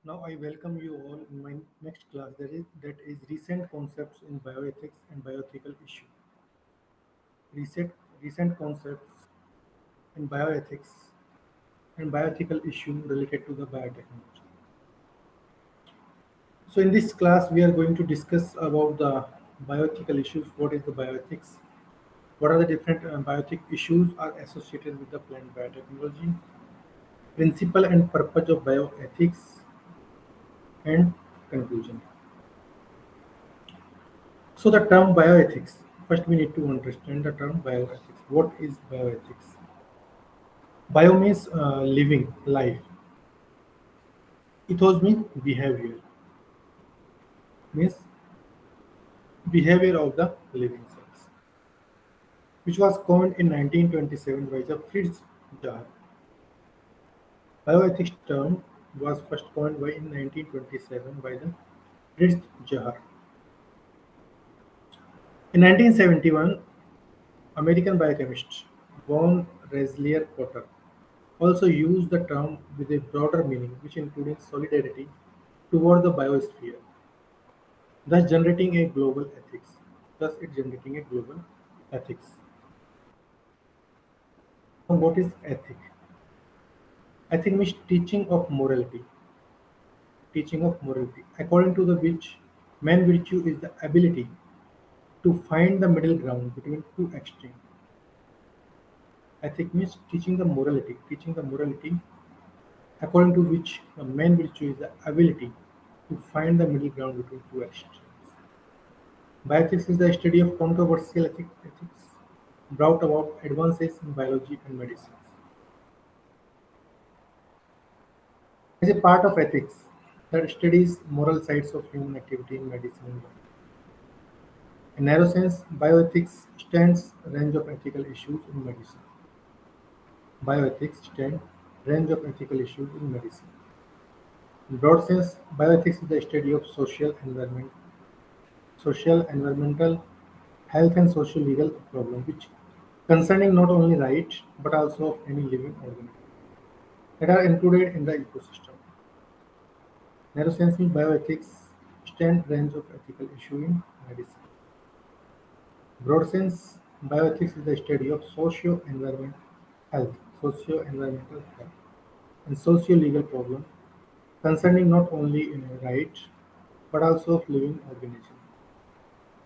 Now I welcome you all in my next class that is recent concepts in bioethics and bioethical issue. Recent recent concepts in bioethics and bioethical issue related to the biotechnology. So in this class we are going to discuss about the bioethical issues. What is the bioethics? What are the different bioethic issues are associated with the plant biotechnology? Principle and purpose of bioethics and conclusion. So the term bioethics, first we need to understand the term bioethics. What is bioethics? Bio means living, life. Ethos means behavior, means behavior of the living cells, which was coined in 1927 by the Fritz Jar. Bioethics term was first coined by in 1927 by the Fritz Jar. In 1971, American biochemist von Rensselaer Potter also used the term with a broader meaning which included solidarity toward the biosphere, thus generating a global ethics. Thus it generating a global ethics. Now what is ethic? Ethic means teaching of morality. Teaching of morality, according to the which man virtue is the ability to find the middle ground between two extremes. Ethic means teaching the morality. Teaching the morality according to which the main virtue is the ability to find the middle ground between two extremes. Bioethics is the study of controversial ethics brought about advances in biology and medicine. As a part of ethics that studies moral sides of human activity in medicine and biology. In narrow sense, bioethics stands range of ethical issues in medicine. Bioethics stand range of ethical issues in medicine. In broad sense, bioethics is the study of social, environmental, health and social legal problems which concerning not only right but also of any living organism that are included in the ecosystem. Narrow sense means bioethics stand range of ethical issue in medicine. Broad sense, bioethics is the study of socio-environmental health, and socio-legal problems concerning not only in a right but also of living organisms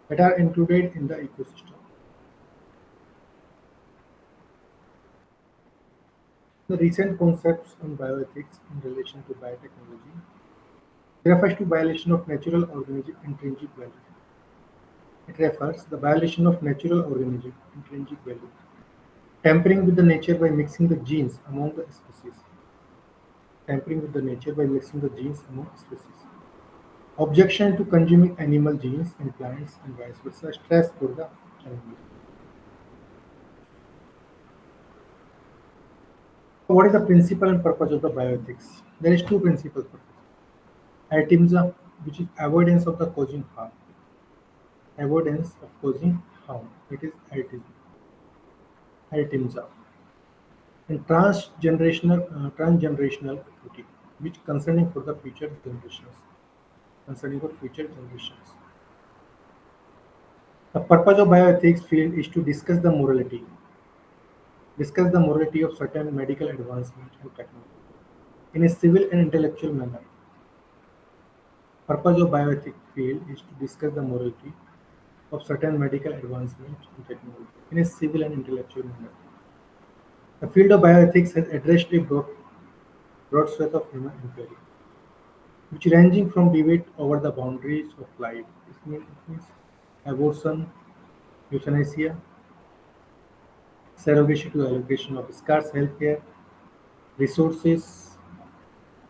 that are included in the ecosystem. The recent concepts on bioethics in relation to biotechnology refers to violation of natural organism intrinsic value. It refers the violation of natural organism intrinsic value, tampering with the nature by mixing the genes among the species, tampering with the nature by mixing the genes among species. Objection to consuming animal genes in plants and vice versa, stress for the animal. What is the principle and purpose of the bioethics? There is two principal purpose. Ahimsa, which is avoidance of the causing harm. Avoidance of causing harm. It is ahimsa. And transgenerational equity, which concerning for the future generations. Concerning for future generations. The purpose of bioethics field is to discuss the morality of certain medical advancement and technology in a civil and intellectual manner. Purpose of bioethics field is to discuss the morality of certain medical advancement and technology in a civil and intellectual manner. The field of bioethics has addressed a broad swath of human inquiry, which ranging from debate over the boundaries of life, it means abortion, euthanasia, surrogacy to allocation of scarce healthcare, resources,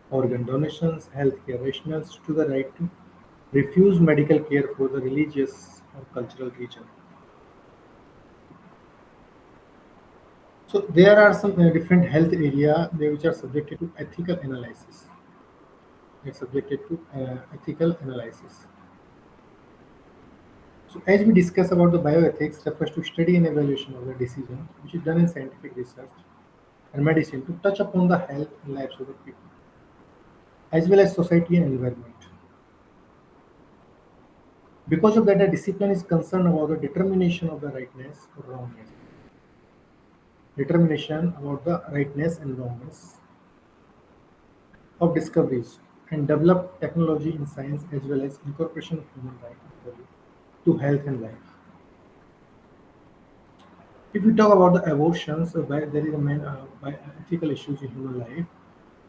organ donations, healthcare rationals to the right to refuse medical care for the religious or cultural reason. So there are some different health area which are subjected to ethical analysis. They're subjected to ethical analysis. So as we discuss about the bioethics refers to study and evaluation of the decision which is done in scientific research and medicine to touch upon the health and lives of the people. as well as society and environment. Because of that, the discipline is concerned about the determination of the rightness or wrongness. Determination about the rightness and wrongness of discoveries and develop technology in science as well as incorporation of human rights to health and life. If we talk about the abortions, there is a main ethical issues in human life.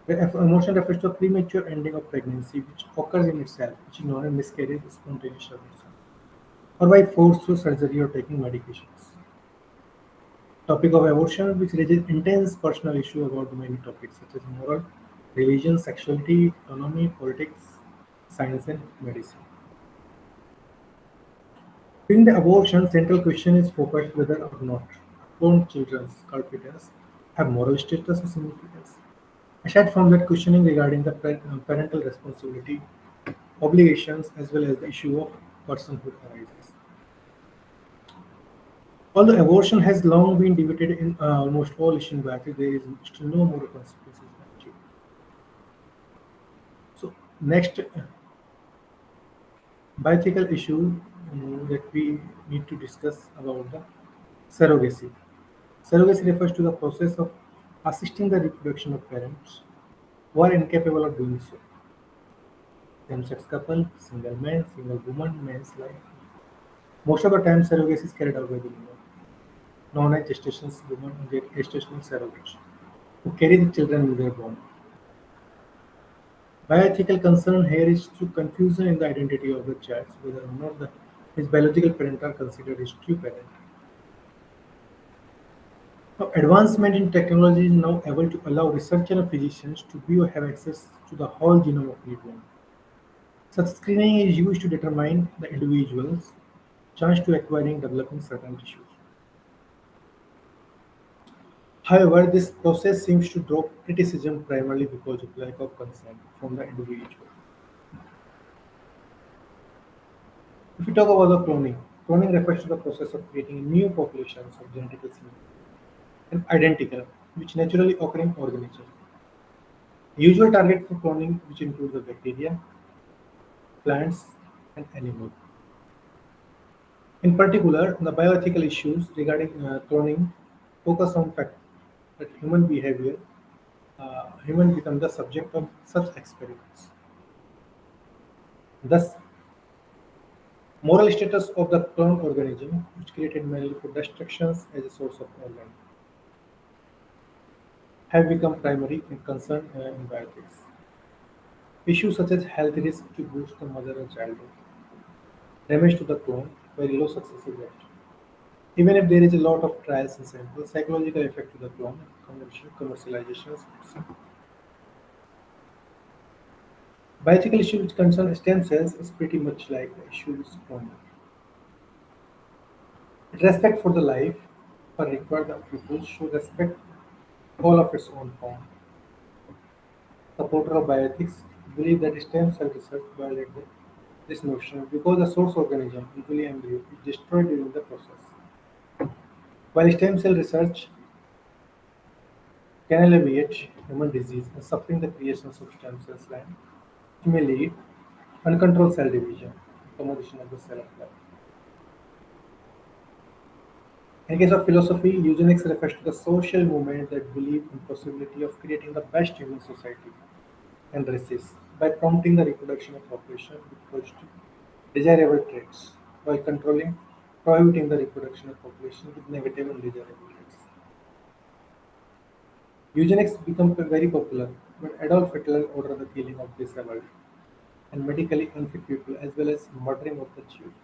The abortion refers to a premature ending of pregnancy which occurs in itself, which is known as miscarriage, spontaneous abortion, or by force through surgery or taking medications. Topic of abortion, which raises intense personal issue about many topics such as moral, religion, sexuality, economy, politics, science, and medicine. During the abortion, central question is focused whether or not unborn children's called fetus have moral status or significance. Aside from that, questioning regarding the parental responsibility, obligations, as well as the issue of personhood arises. Although abortion has long been debated in almost all Asian countries, there is still no moral consequences achieved. So, next bioethical issue that we need to discuss about the surrogacy. Surrogacy refers to the process of assisting the reproduction of parents who are incapable of doing so. Same-sex couple, single man, single woman, man's life. Most of the time, surrogacy is carried out by the women, known as gestational women and gestational surrogates, who carry the children in their womb. Bioethical concern here is through confusion in the identity of the child, whether or not his biological parent are considered his true parent. Now, advancement in technology is now able to allow researchers and physicians to view or have access to the whole genome of newborn. Such screening is used to determine the individual's chance to acquiring developing certain tissues. However, this process seems to draw criticism primarily because of lack of consent from the individual. If we talk about the cloning, cloning refers to the process of creating new populations of genetically similar and identical, which naturally occurring organisms. Usual target for cloning, which include the bacteria, plants, and animals. In particular, the bioethical issues regarding cloning focus on fact that human become the subject of such experiments. Thus, moral status of the cloned organism, which created mainly for destructions as a source of organ, have become primary in concern in bioethics. Issues such as health risk to boost the mother and childhood, damage to the clone, very low success rate. Even if there is a lot of trials and samples, psychological effect to the clone, commercializations. Bioethical issue which concern stem cells is pretty much like the issues cloning. Respect for the life are required that people should respect all of its own form. Supporters of bioethics believe that stem cell research violates this notion because the source organism, usually embryo, is destroyed during the process. While stem cell research can alleviate human disease and suffering the creation of stem cells line, it may lead uncontrolled cell division, composition of the cell of life. In case of philosophy, eugenics refers to the social movement that believe in possibility of creating the best human society and races by prompting the reproduction of population with positive, desirable traits, while prohibiting the reproduction of population with negative and desirable traits. Eugenics became very popular when Adolf Hitler ordered the killing of disabled and medically unfit people as well as murdering of the Jews.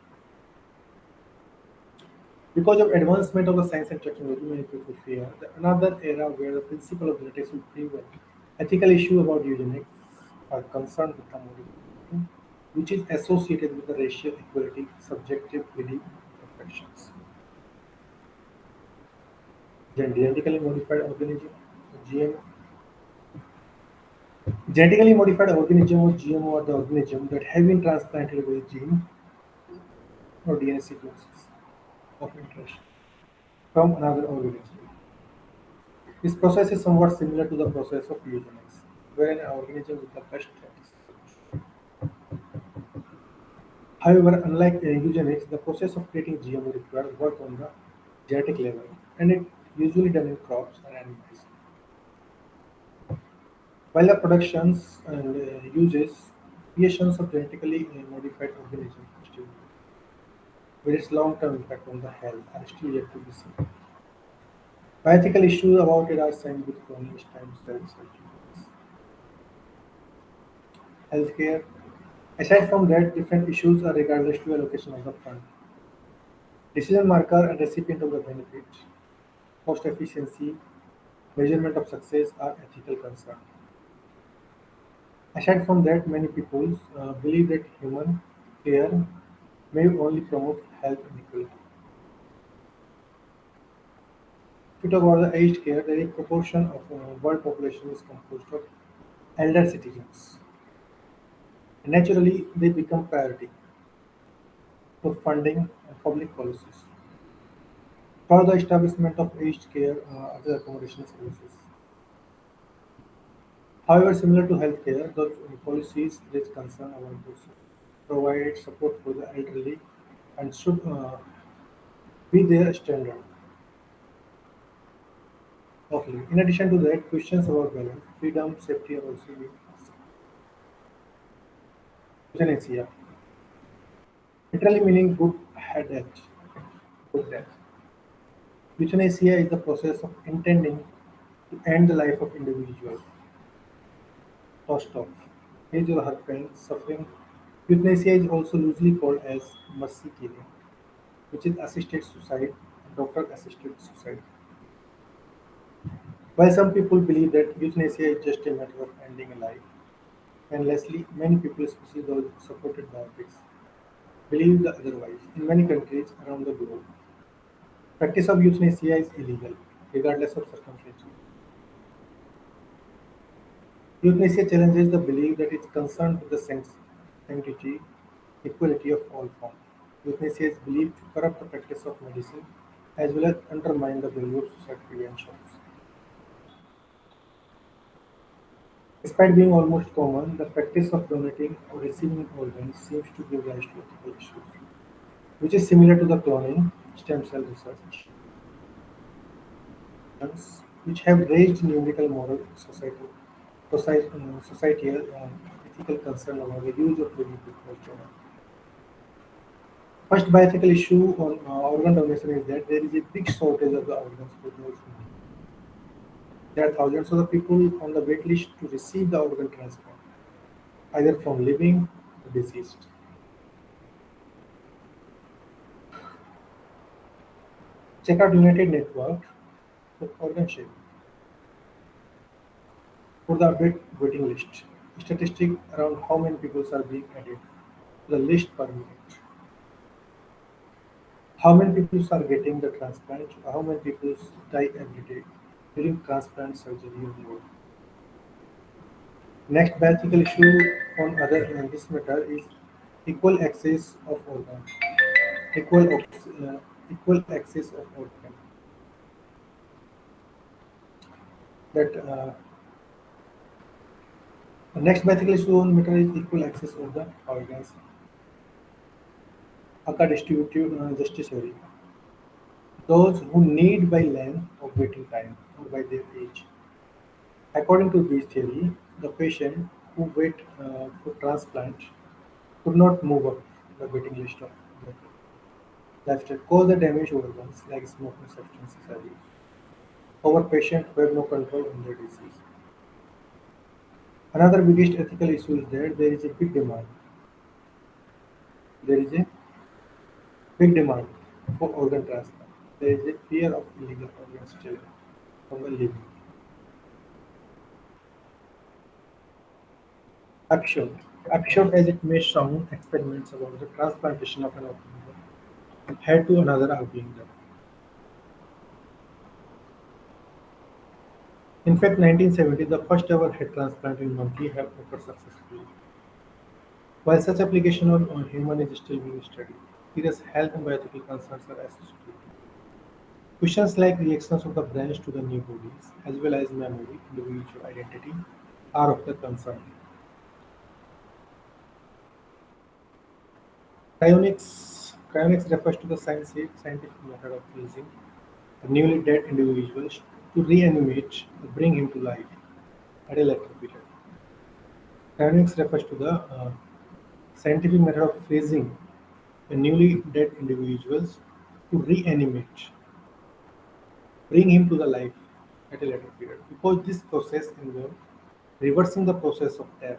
Because of advancement of the science and technology, many people fear that another era where the principle of genetics will prevail. Ethical issues about eugenics are concerned with the modification, which is associated with the racial equality, subjective belief, imperfections. Genetically modified organism, GM. Genetically modified organism or GMO are the organism that have been transplanted with gene or DNA sequences of interest from another organism. This process is somewhat similar to the process of eugenics, where an organism with the best However, unlike eugenics, the process of creating GMO requires work on the genetic level, and it usually done in crops or animals. While the productions and uses creations of genetically modified organisms still, with its long-term impact on the health are still yet to be seen. Bioethical issues about it are same with cloning, stem cells, healthcare. Aside from that, different issues are regardless to allocation of the fund. Decision marker and recipient of the benefit, cost efficiency, measurement of success are ethical concerns. Aside from that, many people believe that human care may only promote health inequality. If we talk about the aged care, the proportion of world population is composed of elder citizens. Naturally, they become priority for funding and public policies. For the establishment of aged care, other accommodation services. However, similar to healthcare, the policies raise concern about this, provide support for the elderly, and should be their standard. Okay. In addition to that, questions about balance, freedom, safety are also being asked. Euthanasia, literally meaning good death. Good death. Euthanasia is the process of intending to end the life of individual or stop his or her pain, suffering. Euthanasia is also loosely called as mercy killing, which is assisted suicide, doctor-assisted suicide. While some people believe that euthanasia is just a matter of ending a life, and lastly, many people, especially those supported by ethics, believe the otherwise. In many countries around the globe, practice of euthanasia is illegal, regardless of circumstances. Euthanasia challenges the belief that it's concerned with the sanctity, equality of all forms. Euthanasia is believed to corrupt the practice of medicine as well as undermine the value of suicide prevention. Despite being almost common, the practice of donating or receiving organs seems to give rise to ethical issues, which is similar to the cloning, stem cell research, which have raised numerical moral, societal, and ethical concern about the use of living people children. First bioethical issue on organ donation is that there is a big shortage of the organs for those who need. There are thousands of the people on the wait list to receive the organ transplant, either from living or deceased. Check out United Network for organ sharing for the update waiting list. Statistic around how many people are being added to the list per minute. How many people are getting the transplant? How many people die every day during transplant surgery on the world? Next biological issue on other this matter is equal access of organ. Equal, equal access of organ. That the next biological issue on matter is equal access of the organs. Aka distributive justice theory. Those who need by length of waiting time or by their age. According to this theory, the patient who wait for transplant could not move up the waiting list of the lifestyle, cause the damaged organs like smoking substances abuse. Over patients who have no control on their disease. Another biggest ethical issue is that there is a big demand. There is a big demand for organ transplant. There is a fear of illegal organ stealing from the living. Absurd. Absurd as it may sound, experiments about the transplantation of an organ head to another are being done. In fact, 1970, the first ever head transplant in monkey have occurred successfully. While such application on human is still being studied, serious health and bioethical concerns are associated. Questions like reactions of the brains to the new bodies, as well as memory, individual identity, are of the concern. Cryonics refers to the scientific method of freezing a newly dead individual to reanimate or bring him to life at a later period. Cryonics refers to the scientific method of freezing a newly dead individuals to reanimate, bring him to the life at a later period. Because this process involves reversing the process of death,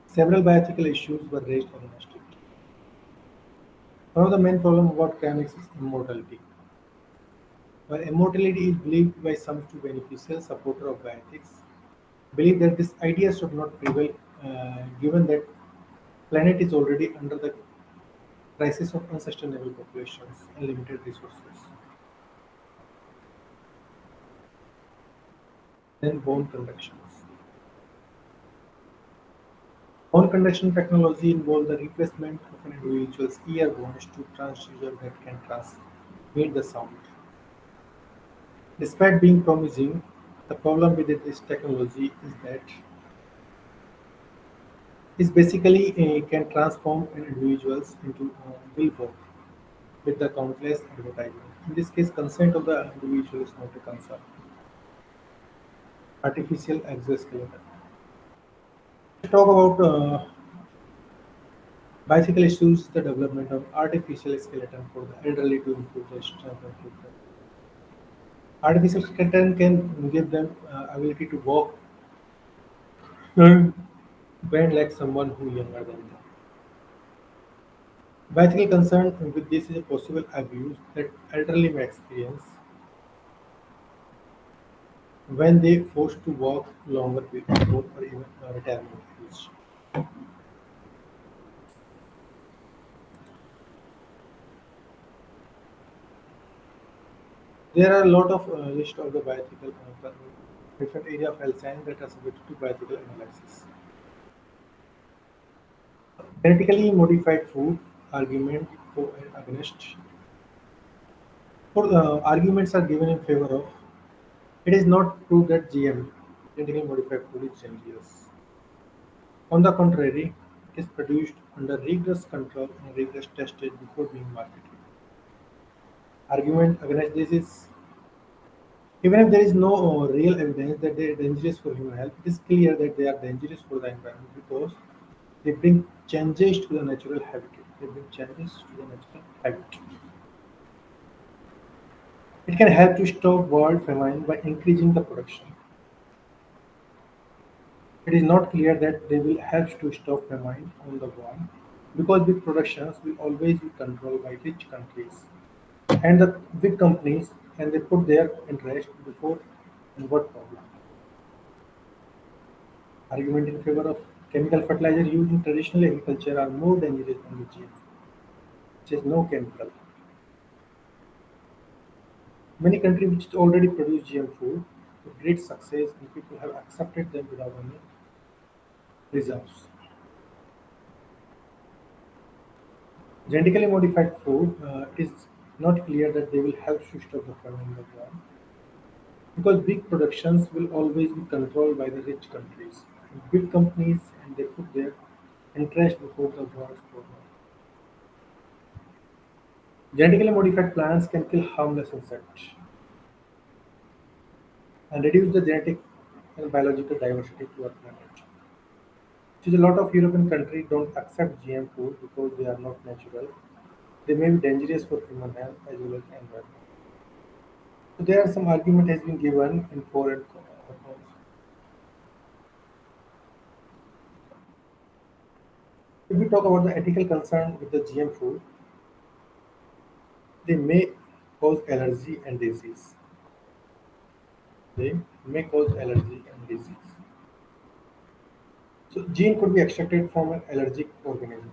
several bioethical issues were raised against it. One of the main problems about cryonics is immortality. While immortality is believed by some to beneficial supporter of bioethics, believe that this idea should not prevail given that planet is already under the crisis of unsustainable populations and limited resources. Then bone conductions. Bone conduction technology involves the replacement of an individual's ear bones to transducer that can transmit the sound. Despite being promising, the problem with this technology is that it basically can transform an individuals into a billboard with the countless advertisement. In this case, consent of the individual is not a concern. Artificial exoskeleton. Let's talk about bicycle issues, the development of artificial skeleton for the elderly to improve their strength and fitness. Artificial skeleton can give them ability to walk and bend like someone who younger than them. Bicycle concern with this is a possible abuse that elderly may experience when they forced to walk longer before or even retirement age. There are a lot of list of the bioethical different area of health science that are subject to bioethical analysis. Genetically modified food argument for and against. For arguments are given in favor of. It is not proved that GM genetically modified food is dangerous. On the contrary, it is produced under rigorous control and rigorous tested before being marketed. Argument against this is even if there is no real evidence that they are dangerous for human health, it is clear that they are dangerous for the environment because they bring changes to the natural habitat. They bring changes to the natural habitat. It can help to stop world famine by increasing the production. It is not clear that they will help to stop famine on the world because big productions will always be controlled by rich countries and the big companies and they put their interest before and what problem. Argument in favor of chemical fertilizer used in traditional agriculture are more dangerous than the GM, which has no chemical. Many countries which already produce GM food with great success and people have accepted them without any reserves. Genetically modified food it is not clear that they will help to stop the famine in the world because big productions will always be controlled by the rich countries and big companies and they put their interest before the world's problem. Genetically modified plants can kill harmless insects and reduce the genetic and biological diversity to our planet. Which is a lot of European countries don't accept GM food because they are not natural. They may be dangerous for human health as well as environment. So there are some argument has been given in for and cons. If we talk about the ethical concern with the GM food, they may cause allergy and disease. They may cause allergy and disease. So gene could be extracted from an allergic organism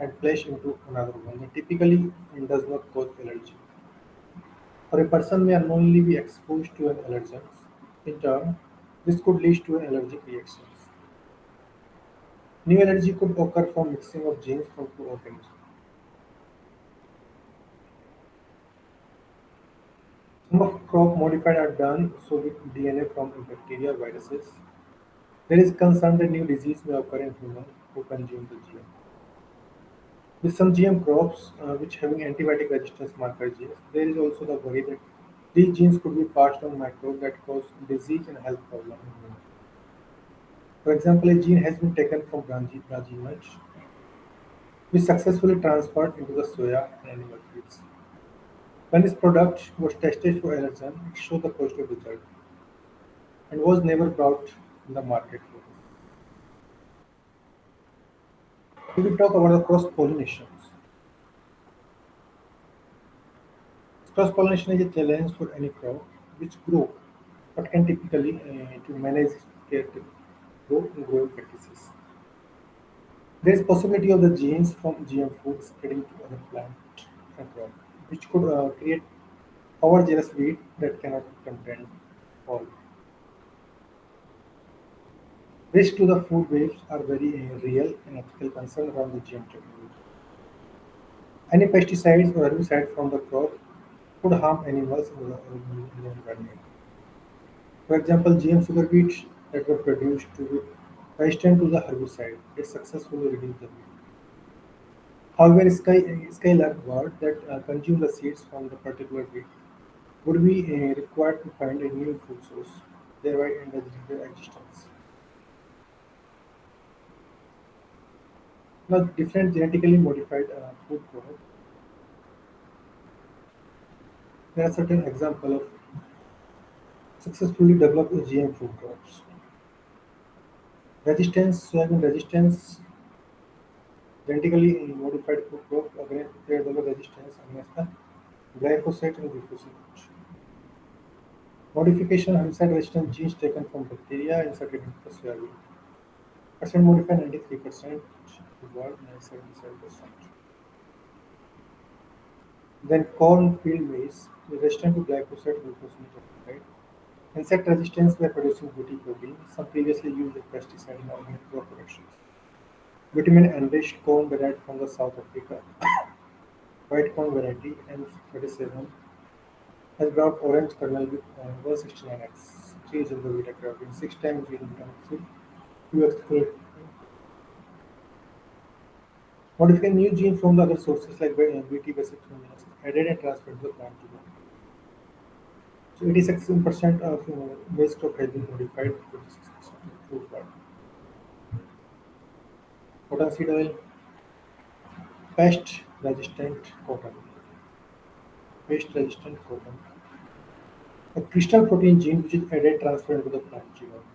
and placed into another one that typically does not cause allergy. Or a person may unknowingly be exposed to an allergen. In turn, this could lead to an allergic reactions. New allergy could occur from mixing of genes from two organisms. Some of crop modified are done so with DNA from bacteria or viruses. There is concern that new disease may occur in humans who consume the gene. With some GM crops which having antibiotic resistance marker genes, there is also the worry that these genes could be passed on microbes that cause disease and health problems. For example, a gene has been taken from Brazil nut, which successfully transferred into the soya and animal feeds. When this product was tested for allergen, it showed the positive result and was never brought in the market for this. If we talk about the cross pollinations, cross pollination is a challenge for any crop which grow but can typically to manage care to grow in growing practices. There is possibility of the genes from GM food spreading to other plant and crop, which could create homogeneous wheat that cannot contain all. Risks to the food waves are very real and ethical concern around the GM technology. Any pesticides or herbicide from the crop could harm animals in the environment. For example, GM sugar beets that were produced to be resistant to the herbicide they successfully reduced the yield. However, skylark bird that consume the seeds from the particular beet would be required to find a new food source, thereby endangering their existence. Now, different genetically modified food products. There are certain examples of successfully developed GM food crops. Resistance, soybean resistance, genetically modified food crop against they develop resistance against the glyphosate and glyphosate. Modification herbicide resistant genes taken from bacteria inserted into the soybean. Percent modified 93%, reward 77%. Then corn field maize resistant to glyphosate glufosinate. Insect resistance by producing booty protein, some previously used as pesticide in organic crop production. Vitamin enriched corn variety from the South Africa, white corn variety M37 has brought orange kernel with 169x, 3 is in the beta carotene, 6 times in the 2x full. Modifying new gene from the other sources like Bt basic is added and transferred to the plant genome. So 86% of maize crop has been modified, 26% of fruit part. Cotton seed oil, pest resistant cotton, pest resistant cotton. A crystal protein gene which is added transferred into the plant genome.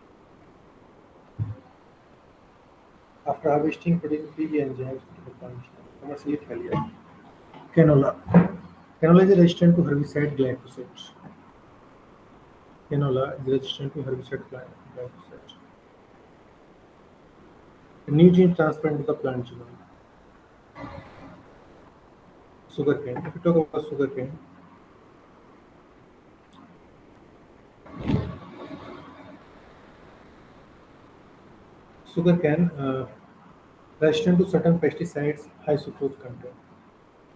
After harvesting, producing PB enzymes into the plant genome. Commercially failure. Canola. Canola is resistant to herbicide glyphosate. Canola is resistant to herbicide glyphosate. A new gene transferred into the plant genome. Sugarcane. If we talk about sugarcane, sugarcane resistant to certain pesticides, high sucrose content.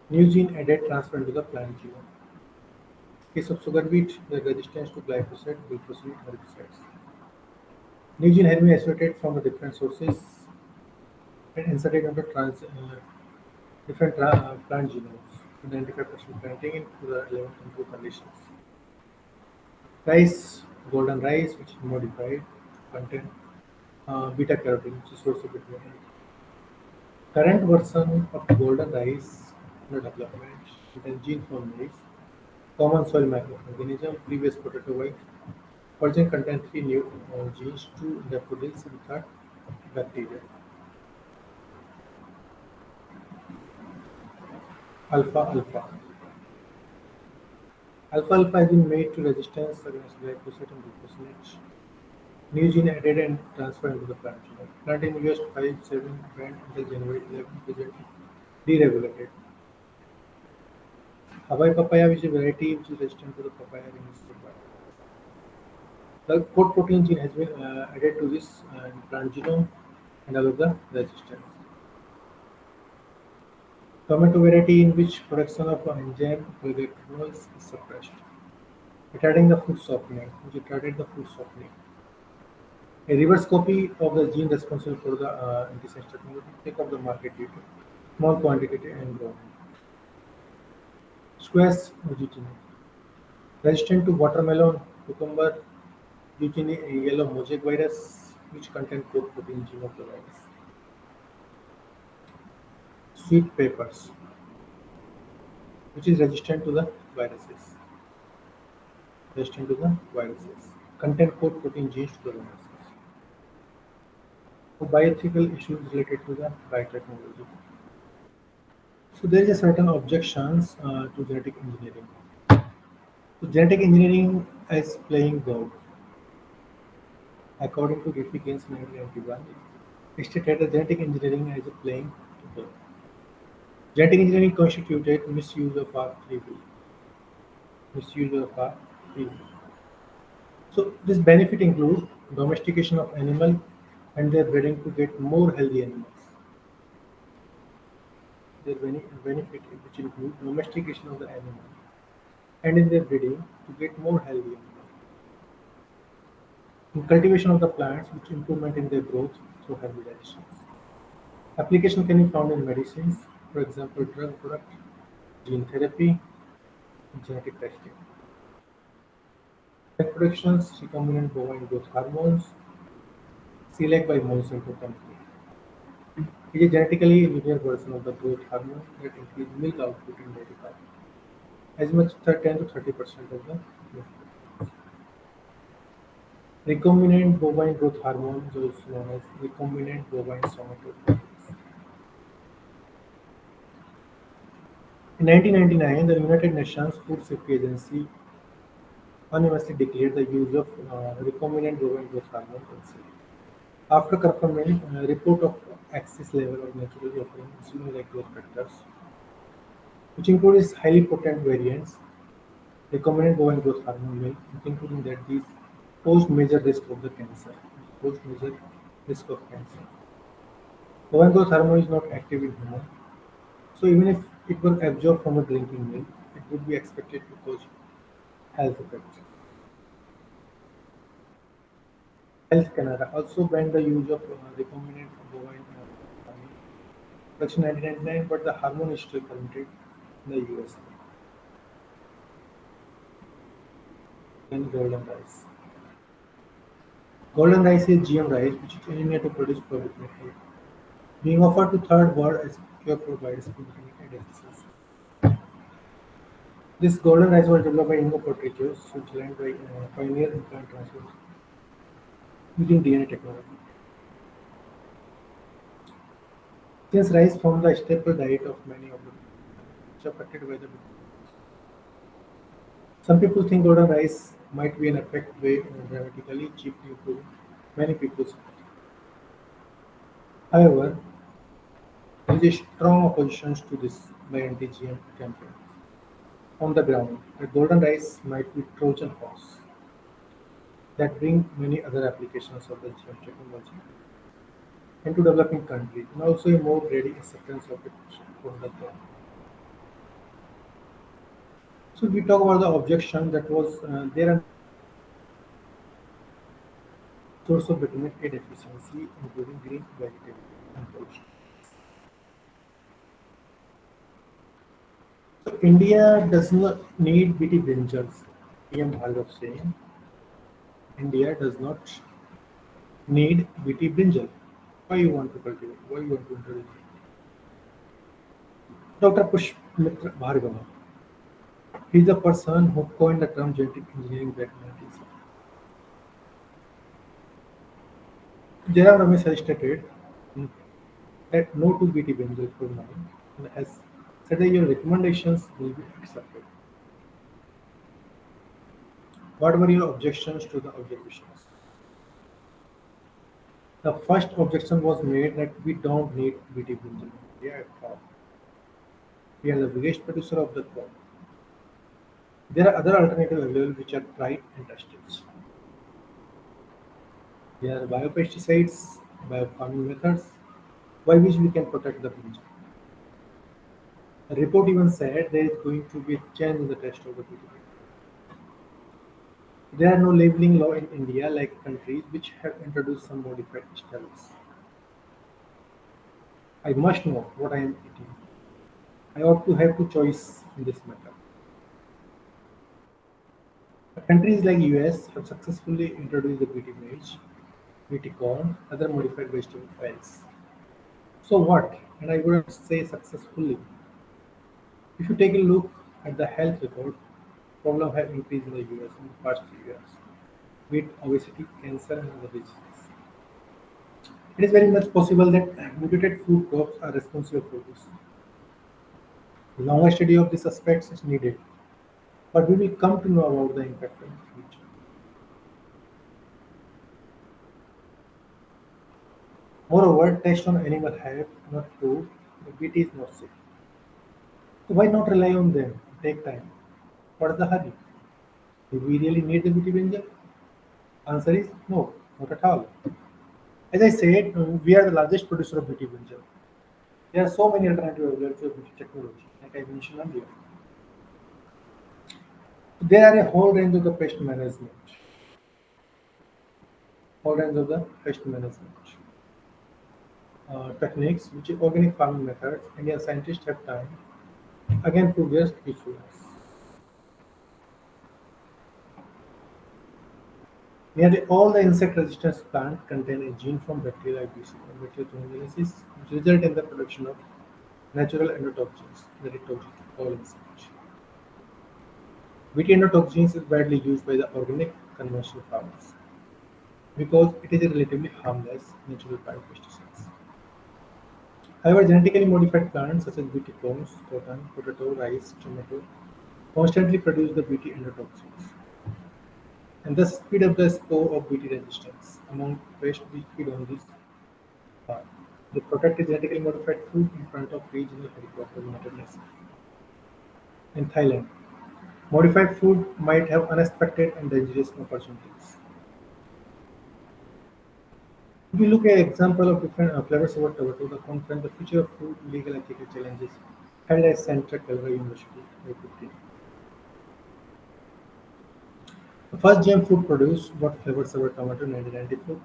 New gene added transferred into the plant genome. Case of sugar beet, the resistance to glyphosate, glyphosate herbicides. New gene has been isolated from the different sources and inserted into different plant genomes to identify special planting into the relevant control conditions. Rice, golden rice, which is modified to contain beta carotene, which is source of vitamin A. Current version of golden rice under development contains gene from maize, common soil microorganism, previous potato white. Version contains three new genes, two daffodils and third bacteria. Alpha alpha. Alpha alpha has been made to resistance against glyphosate and glufosinate. New gene added and transferred into the plant genome. Planting used 5-7 band until January 11 presently deregulated. Hawaii papaya, which is a variety which is resistant to the papaya remains good. The code protein gene has been added to this plant genome and allow the resistance. Tomato variety in which production of enzyme polyphenol is suppressed. Retarding the food softening, which retarded the food softening. A reverse copy of the gene responsible for the antisense technology take up the market due to. small quantity and growing. Squash zucchini, resistant to watermelon, cucumber, zucchini, yellow mosaic virus, which contain core protein gene of the virus. Sweet peppers, which is resistant to the viruses, contain core protein genes to the viruses. So bioethical issues related to the biotechnology. So there is a certain objections to genetic engineering. So genetic engineering is playing God. According to Diffie Gaines 1991, it stated that genetic engineering is playing God. Genetic engineering constituted misuse of our free will. So this benefit includes domestication of animal and their breeding to get more healthy animals. Their benefit which include domestication of the animal and in their breeding to get more healthy animals. In cultivation of the plants which improvement in their growth through hybridizations. Application can be found in medicines, for example drug product, gene therapy, and genetic testing. Egg productions, recombinant bovine growth hormones, select by Monsanto company. It is a genetically engineered version of the growth hormone that increases milk output in dairy farming. As much as 10 to 30% of the milk. Recombinant bovine growth hormone is also known as recombinant bovine somatoproteins. In 1999, the United Nations Food Safety Agency unanimously declared the use of recombinant bovine growth hormone unsafe. After confirming a report of excess level of naturally occurring insulin-like growth factors, which includes highly potent variants, recombinant bovine growth hormone milk, including that these pose major risk of the cancer. Pose major risk of cancer. Bovine growth hormone is not active in human, so even if it were absorbed from a drinking milk, it would be expected to cause health effects. Health Canada also banned the use of recombinant bovine hormone production in 1999, but the hormone is still permitted in the USA. Then golden rice. Golden rice is GM rice, which is engineered to produce perfect metal, being offered to third world as cure for biodespicable deficiency. This golden rice was developed by Ingo Portricius, Switzerland, by pioneer in plant transfer using DNA technology. Since rice forms the staple diet of many of the people which are affected by the some people think golden rice might be an effective way dramatically cheaply improving many people's health. However, there is a strong opposition to this by anti-GM campaigns. On the ground, the golden rice might be Trojan horse that bring many other applications of the GM technology into developing countries and also a more ready acceptance of it from the ground. So we talk about the objection that was there are source of vitamin A deficiency, including green vegetables and pollution. So India does not need BT brinjals. PM Bhargav saying India does not need BT brinjal. Why you want to cultivate? Why you want to introduce it? Dr. Pushpamitra Bhargava. He is the person who coined the term genetic engineering back in 1970. Jairam Ramesh has stated that no to BT brinjal for now and has said that your recommendations will be accepted. What were your objections to the observations? The first objection was made that we don't need BT brinjal in India at all. We are the biggest producer of the crop. There are other alternatives available which are tried and tested. There are biopesticides, biofarming methods by which we can protect the brinjal. The report even said there is going to be a change in the test of the BT brinjal. There are no labeling law in India like countries which have introduced some modified styles. I must know what I am eating. I ought to have two choice in this matter. Countries like US have successfully introduced the BT maize, BT corn, other modified vegetable oils. So what? And I wouldn't say successfully. If you take a look at the health record, problems have increased in the US in the past few years, be it obesity, cancer, and other diseases. It is very much possible that mutated food crops are responsible for this. A longer study of these aspects is needed, but we will come to know about the impact in the future. Moreover, tests on animal have not proved that BT is not safe. So why not rely on them? Take time. What is the hurry? Do we really need the BT Bengal? Answer is no, not at all. As I said, we are the largest producer of BT Bengal. There are so many alternatives available to BT technology, like I mentioned earlier. There are a whole range of the pest management, whole range of the pest management techniques, which is organic farming methods. Indian scientists have time again to their usefulness. Nearly all the insect-resistant plants contain a gene from bacteria bacterial thermogenesis, which result in the production of natural endotoxins that is toxic to all insects. Wheat endotoxins is widely used by the organic conventional farmers because it is a relatively harmless natural biopesticide. However, genetically modified plants such as Bt corns, cotton, potato, rice, tomato constantly produce the Bt endotoxins and thus speed up the spore of Bt resistance among pests which feed on this plant. They protect the genetically modified food in front of regional helicopter maintenance. In Thailand, modified food might have unexpected and dangerous opportunities. If we look at example of different flavors of tomato, the conference, the future of food, legal ethical challenges, held at Central Calgary University, 2015. The first GM food produced what flavors our tomato in 1994,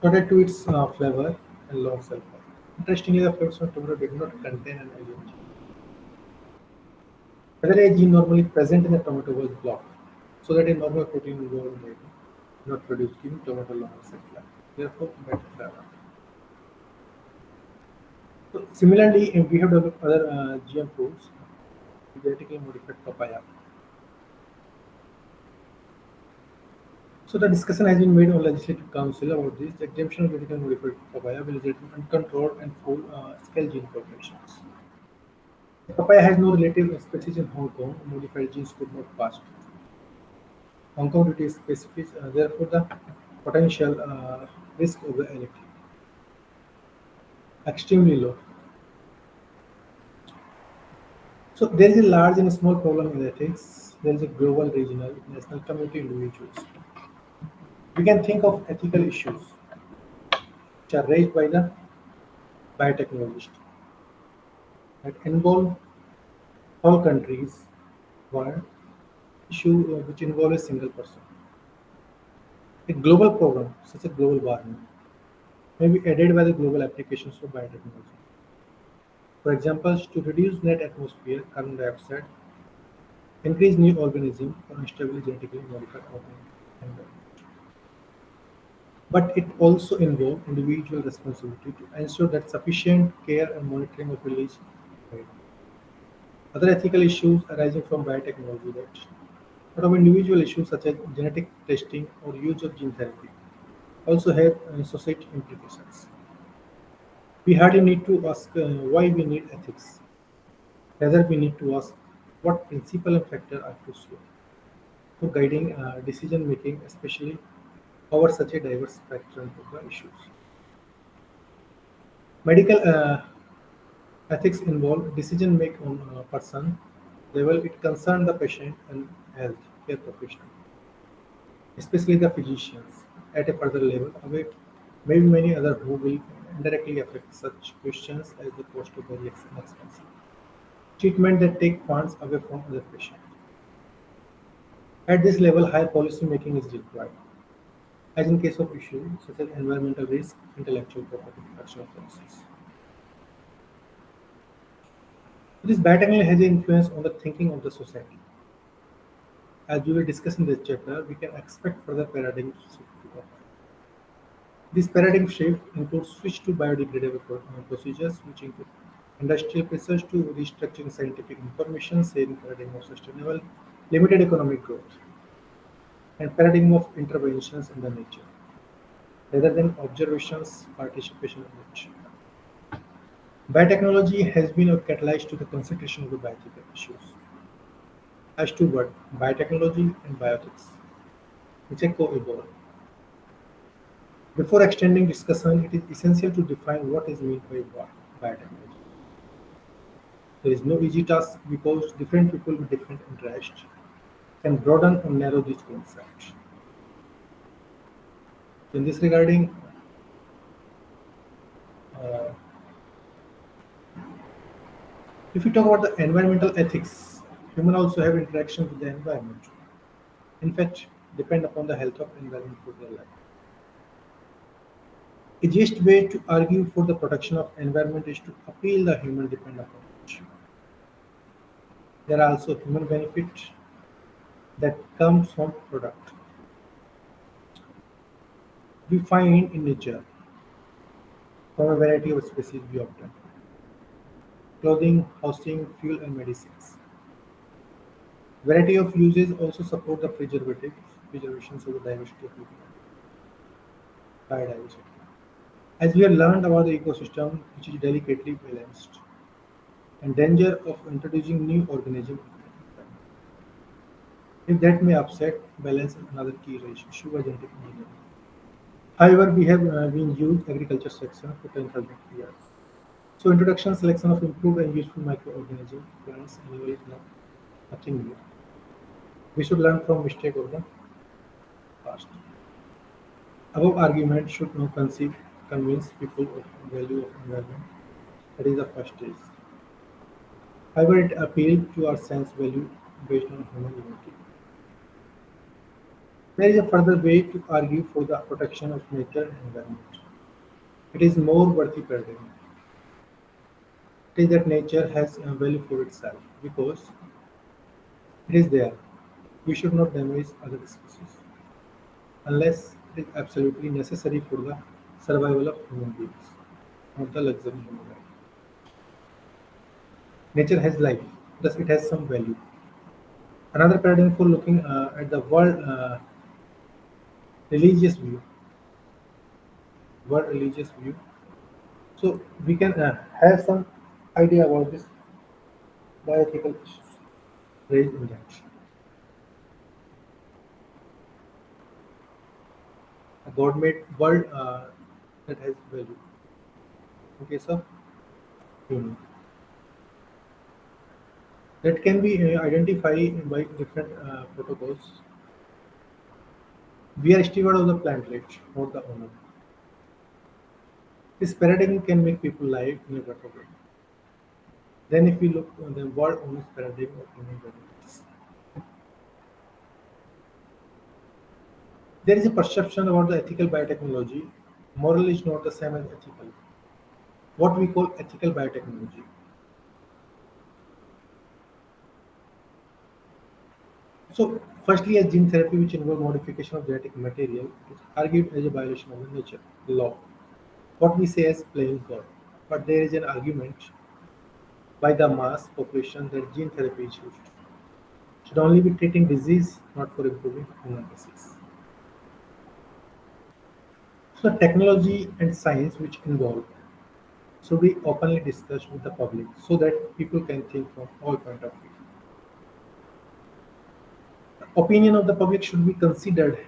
noted to its flavor and low sulfur. Interestingly, the flavors of tomato did not contain an alien gene. Whether a gene normally present in the tomato was blocked, so that a normal protein involved may not produce, giving tomato longer shelf life. Therefore, better flavor. So similarly, we have developed other GM foods, genetically modified papaya. So the discussion has been made on Legislative Council about this. The exemption of genetically modified papaya will result in uncontrolled and full-scale gene populations. Papaya has no relative species in Hong Kong. Modified genes could not pass. Hong Kong due to its specific, therefore the potential risk of the electric extremely low. So there is a large and small problem in ethics. There is a global, regional, national, community individuals. We can think of ethical issues which are raised by the biotechnologists that involve all countries, one issue which involve a single person. A global program, such as global warming, may be aided by the global applications of biotechnology. For example, to reduce net atmosphere carbon dioxide, increase new organisms or instably genetically modified organisms. But it also involves individual responsibility to ensure that sufficient care and monitoring of release is made. Other ethical issues arising from biotechnology that but of individual issues such as genetic testing or use of gene therapy also have society implications. We hardly need to ask why we need ethics. Rather, we need to ask what principle and factor are crucial for guiding decision making, especially over such a diverse spectrum of the issues. Medical ethics involve decision make on a person level. It concern the patient and health care professional, especially the physicians. At a further level, away maybe many other who will indirectly affect such questions as the cost of very expensive treatment that take funds away from other patients. At this level, higher policy making is required, as in case of issues such as environmental risk, intellectual property protection policies. This biotechnology has an influence on the thinking of the society. As we will discuss in this chapter, we can expect further paradigm shift to occur. This paradigm shift includes switch to biodegradable procedures, which include industrial research to restructuring scientific information, sharing paradigm of sustainable, limited economic growth, and paradigm of interventions in the nature, rather than observations, participation, approach. Biotechnology has been a catalyst to the concentration of the bioethical issues. As to what biotechnology and bioethics, which are co-evolve. Before extending discussion, it is essential to define what is meant by biotechnology. There is no easy task because different people with different interests can broaden or narrow these concepts. In this regarding, uh, if we talk about the environmental ethics, humans also have interaction with the environment. In fact, depend upon the health of environment for their life. Easiest way to argue for the protection of environment is to appeal the human depend upon it. There are also human benefits that comes from product we find in nature from a variety of species we obtain. Clothing, housing, fuel and medicines. Variety of uses also support the preservation of the diversity of biodiversity. As we have learned about the ecosystem, which is delicately balanced, and danger of introducing new organisms. If that may upset balance is another key issue by genetic engineering. However, we have been used agriculture section for 10,000 years. So introduction selection of improved and useful microorganisms, plants, animals is not nothing new. We should learn from mistake of the past. Above argument should not convince people of value of environment. That is the first stage. However, it appealed to our sense value based on human unity. There is a further way to argue for the protection of nature and environment. It is more worthy paradigm. It is that nature has a value for itself because it is there. We should not damage other species unless it is absolutely necessary for the survival of human beings, not the luxury human life. Nature has life, thus it has some value. Another paradigm for looking at the religious view, world religious view. So we can have some idea about this bioethical issues raised in that. A God-made world that has value. In case of human, that can be identified by different protocols. We are steward of the plant life, not the owner. This paradigm can make people live in a better way. Then, if we look on the world owner's paradigm of human benefits, there is a perception about the ethical biotechnology. Moral is not the same as ethical. What we call ethical biotechnology. So, firstly, as gene therapy, which involves modification of genetic material, is argued as a violation of the nature law. What we say as playing God. But there is an argument by the mass population that gene therapy is used should only be treating disease, not for improving human disease. So, technology and science which involve should be openly discussed with the public so that people can think from all point of view. Opinion of the public should be considered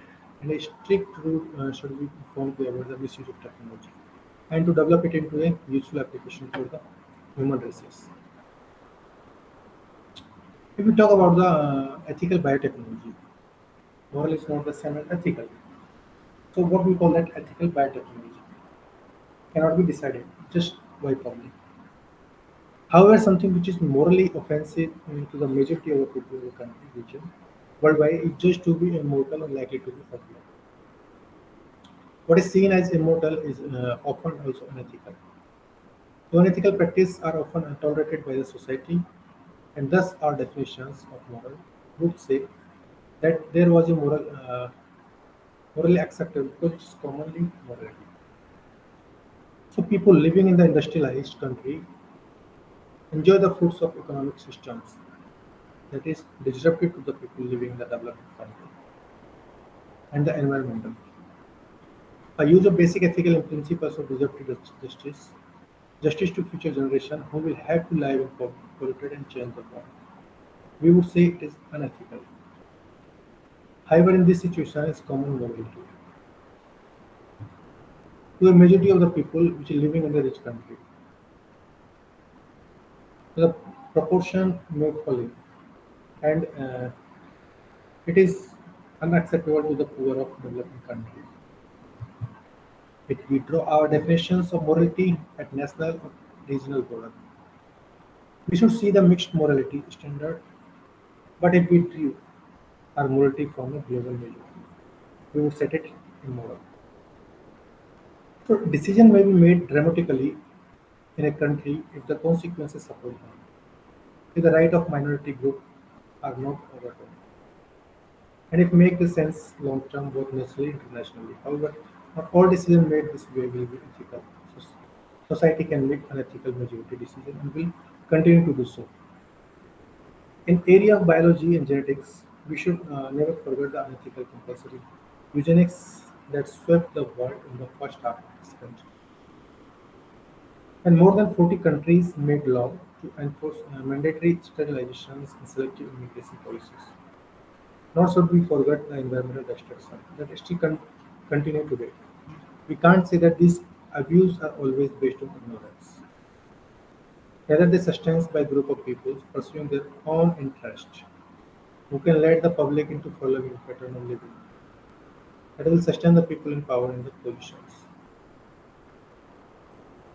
and a strict rule should be formed to avoid the misuse of technology and to develop it into a useful application for the human races. If we talk about the ethical biotechnology, moral is not the same as ethical. So what we call that ethical biotechnology cannot be decided just by public. However, something which is morally offensive to the majority of the people in the country, region, worldwide, is just to be immortal and likely to be popular. What is seen as immortal is often also unethical. Unethical practices are often tolerated by the society, and thus our definitions of moral would say that there was a morally acceptable because it's commonly morality. So people living in the industrialized country enjoy the fruits of economic systems that is disruptive to the people living in the developed country and the environmental. A use of basic ethical principles of disruptive justice, justice to future generations who will have to live in polluted and change the world. We would say it is unethical. However, in this situation, it's common morality to a majority of the people which is living in the rich country. The proportion may fall in, and it is unacceptable to the poor of developing countries. If we draw our definitions of morality at national or regional border, we should see the mixed morality standard. But if we drew our morality from a global measure, we would set it immoral. So decision may be made dramatically in a country if the consequences support harm, if the right of minority group are not overturned, and it make the sense long term both nationally and internationally. However, not all decisions made this way will be ethical. So society can make unethical majority decision and will continue to do so. In area of biology and genetics, we should never forget the unethical compulsory eugenics that swept the world in the first half of this century. And more than 40 countries made law to enforce mandatory sterilizations and selective immigration policies. Nor should we forget the environmental destruction that still continue today. We can't say that these abuses are always based on ignorance. Rather, they sustained by group of people pursuing their own interest, who can lead the public into following a pattern of living that will sustain the people in power and the positions.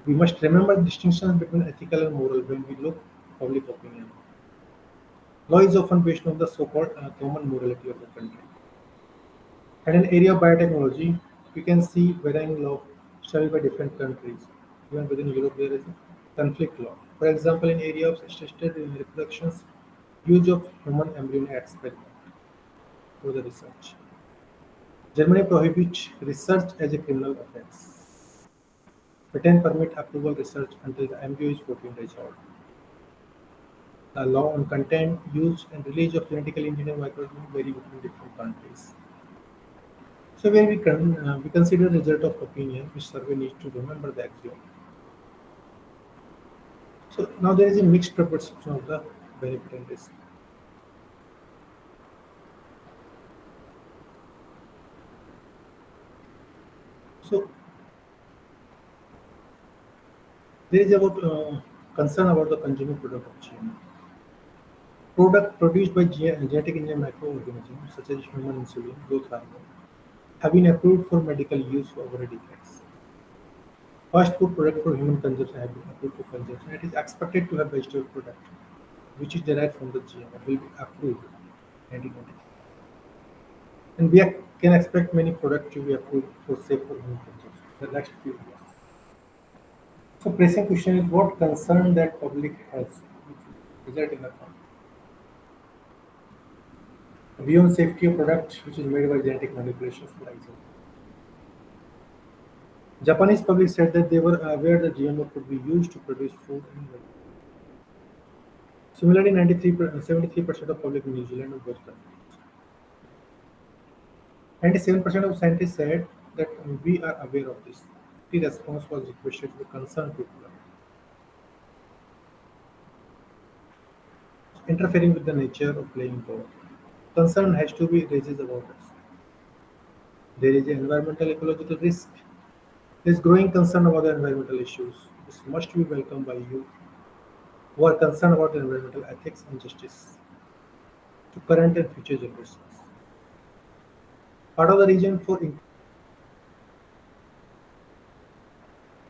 We must remember the distinctions between ethical and moral when we look at public opinion. Law is often based on the so-called common morality of the country. And in area of biotechnology, we can see varying law studied by different countries. Even within Europe, there is a conflict law. For example, in area of assisted reproductions, use of human embryonic experiment for the research. Germany prohibits research as a criminal offense. Britain permit approval research until the embryo is 14 days old. The law on content, use, and release of genetically engineered microorganisms vary between different countries. So when we consider result of opinion, which survey needs to remember the axiom. So now there is a mixed perception of the benefit and risk. So there is about concern about the consumer product of GMO. Product produced by genetic engineered microorganisms such as human insulin, growth hormone, have been approved for medical use for over decades. Fast food product for human consumption have been approved for consumption. It is expected to have vegetable product, which is derived from the GMO, will be approved in 2020. And can expect many products to be approved for safe for human consumption in the next few years. So pressing question is what concern that public has which result in the farm. Beyond safety of product which is made by genetic manipulations, for example. Japanese public said that they were aware that GMO could be used to produce food and milk. Similarly, 73% of public in New Zealand and both countries. 97% of scientists said that we are aware of this. The response was requested to concerned people. Interfering with the nature of playing God. Concern has to be raised about us. There is an environmental ecological risk. There is growing concern about the environmental issues. This must be welcomed by you who are concerned about the environmental ethics and justice to current and future generations. Part of the reason for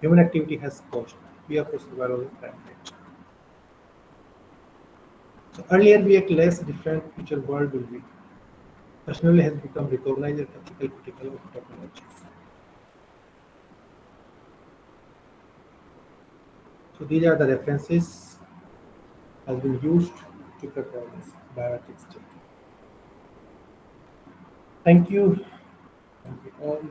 human activity has caused fear for survival of climate. So earlier we act less different future world will be. Personally has become recognized as ethical critical of technologies. So these are the references has been used to prepare this bioethics chapter. Thank you. Thank you all.